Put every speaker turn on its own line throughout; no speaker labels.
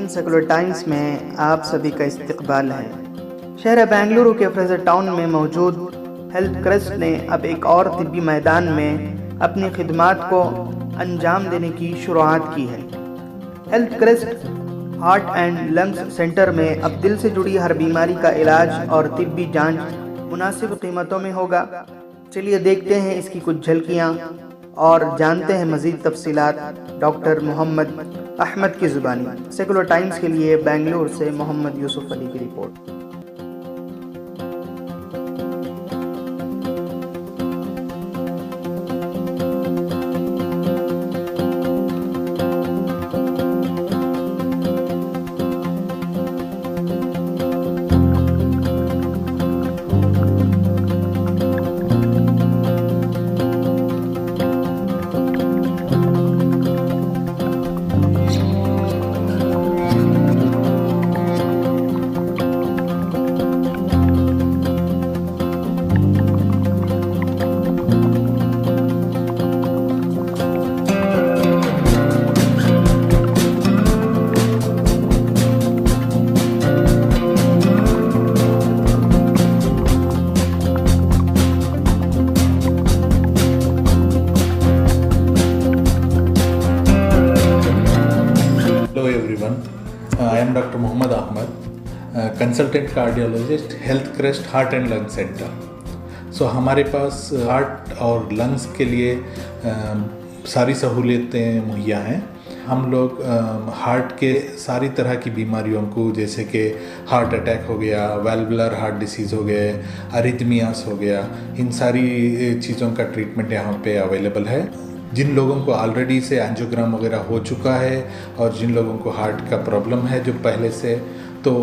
नाज़रीन, secular times में आप सभी का इस्तकबाल है। शहर बेंगलुरु के फ्रेजर टाउन में मौजूद हेल्थ क्रेस्ट ने अब एक और तिब्बी मैदान में अपनी खिदमात को अंजाम देने की शुरुआत की है। Health crest heart and lungs centre में अब दिल से जुड़ी हर बीमारी का इलाज और तिब्बी जांच मुनासिब कीमतों में होगा। चलिए देखते हैं इसकी कुछ झलकियाँ और जानते हैं मज़ीद तफसीलात डॉक्टर मोहम्मद अहमद की ज़ुबानी। सेकुलर टाइम्स के लिए बेंगलुरु से मोहम्मद यूसुफ अली की report.
Hello everyone, I am Dr. Mohammad Ahmad, consultant cardiologist, Health Crest Heart and Lung Center. So हमारे पास हार्ट और लंग्स के लिए सारी सहूलियतें मुहैया हैं। हम लोग हार्ट के सारी तरह की बीमारियों को, जैसे कि हार्ट अटैक हो गया, वैल्वुलर हार्ट डिसीज़ हो गए, अरिथमियास हो गया, इन सारी चीज़ों का ट्रीटमेंट यहाँ पे अवेलेबल है। जिन लोगों को ऑलरेडी से एंजियोग्राम वगैरह हो चुका है और जिन लोगों को हार्ट का प्रॉब्लम है जो पहले से, तो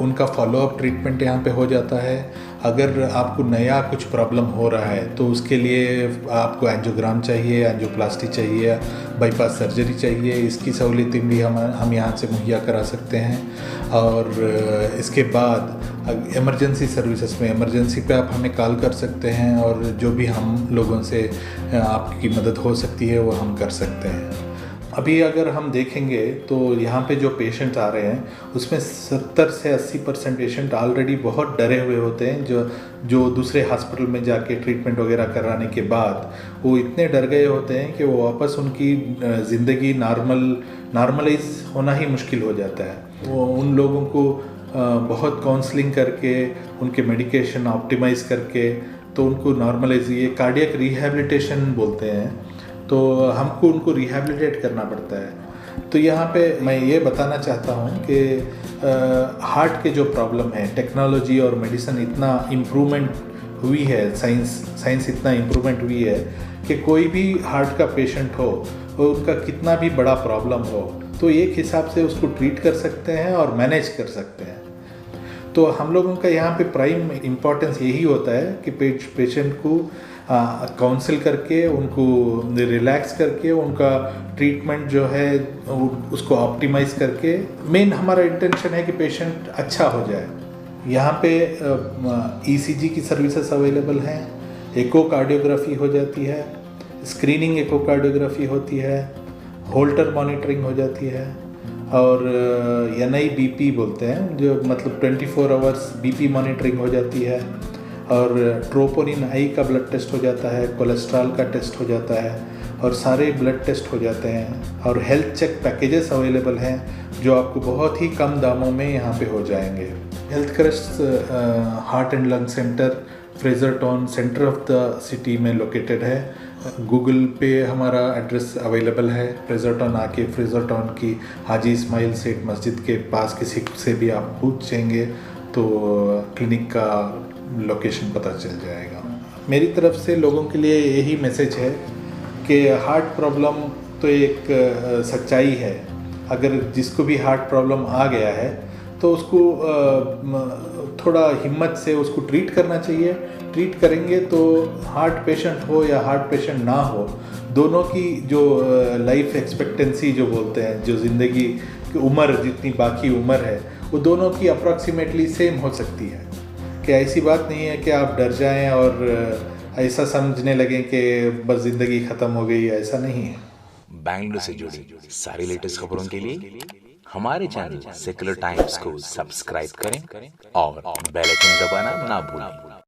उनका फॉलोअप ट्रीटमेंट यहाँ पे हो जाता है। अगर आपको नया कुछ प्रॉब्लम हो रहा है तो उसके लिए आपको एंजियोग्राम चाहिए, एंजियोप्लास्टी चाहिए, बाईपास सर्जरी चाहिए, इसकी सहूलियतें भी हम यहाँ से मुहैया करा सकते हैं। और इसके बाद इमरजेंसी सर्विसेज में इमरजेंसी पे आप हमें कॉल कर सकते हैं और जो भी हम लोगों से आपकी मदद हो सकती है वो हम कर सकते हैं। अभी अगर हम देखेंगे तो यहाँ पे जो पेशेंट आ रहे हैं उसमें 70 से 80% पेशेंट ऑलरेडी बहुत डरे हुए होते हैं, जो दूसरे हॉस्पिटल में जाके ट्रीटमेंट वगैरह कराने के बाद वो इतने डर गए होते हैं कि वो वापस उनकी ज़िंदगी नॉर्मलाइज होना ही मुश्किल हो जाता है। वो उन लोगों को बहुत काउंसलिंग करके, उनके मेडिकेशन ऑप्टिमाइज़ करके, तो उनको नॉर्मलाइज, ये कार्डियक रिहैबिलिटेशन बोलते हैं, तो हमको उनको रिहैबिलिटेट करना पड़ता है। तो यहाँ पे मैं ये बताना चाहता हूँ कि हार्ट के जो प्रॉब्लम है, टेक्नोलॉजी और मेडिसिन इतना इम्प्रूवमेंट हुई है, साइंस इतना इम्प्रूवमेंट हुई है कि कोई भी हार्ट का पेशेंट हो और उनका कितना भी बड़ा प्रॉब्लम हो तो एक हिसाब से उसको ट्रीट कर सकते हैं और मैनेज कर सकते हैं। तो हम लोगों का यहाँ पे प्राइम इम्पोर्टेंस यही होता है कि पेशेंट को काउंसिल करके, उनको रिलैक्स करके, उनका ट्रीटमेंट जो है उसको ऑप्टिमाइज़ करके, मेन हमारा इंटेंशन है कि पेशेंट अच्छा हो जाए। यहाँ पे ईसीजी की सर्विसेज अवेलेबल हैं, एकोकार्डियोग्राफी हो जाती है, स्क्रीनिंग एकोकार्डियोग्राफी होती है, होल्टर मॉनिटरिंग हो जाती है और NIBP बोलते हैं, जो मतलब 24 आवर्स BP मॉनिटरिंग हो जाती है और ट्रोपोनिन आई का ब्लड टेस्ट हो जाता है, कोलेस्ट्रॉल का टेस्ट हो जाता है और सारे ब्लड टेस्ट हो जाते हैं। और हेल्थ चेक पैकेजेस अवेलेबल हैं जो आपको बहुत ही कम दामों में यहाँ पे हो जाएंगे। Health crest heart and lung centre Fraser town centre of the city में लोकेटेड है। गूगल पे हमारा एड्रेस अवेलेबल है। फ्रेजर टाउन आके फ्रेजर टाउन की हाजी इस्माइल सेठ मस्जिद के पास किसी से भी आप पूछेंगे तो क्लिनिक का लोकेशन पता चल जाएगा। मेरी तरफ से लोगों के लिए यही मैसेज है कि हार्ट प्रॉब्लम तो एक सच्चाई है। अगर जिसको भी हार्ट प्रॉब्लम आ गया है तो उसको थोड़ा हिम्मत से उसको ट्रीट करना चाहिए। ट्रीट करेंगे तो हार्ट पेशेंट हो या हार्ट पेशेंट ना हो, दोनों की जो लाइफ एक्सपेक्टेंसी जो बोलते हैं, जो ज़िंदगी की उम्र जितनी बाकी उम्र है, वो दोनों की अप्रॉक्सीमेटली सेम हो सकती है। कि ऐसी बात नहीं है कि आप डर जाएं और ऐसा समझने लगें कि बस ज़िंदगी ख़त्म हो गई, ऐसा नहीं है।
बेंगलुरु से जुड़ी सारी लेटेस्ट खबरों के लिए हमारे चैनल सेक्युलर टाइम्स को सब्सक्राइब करें और बेल आइकन दबाना ना भूलें।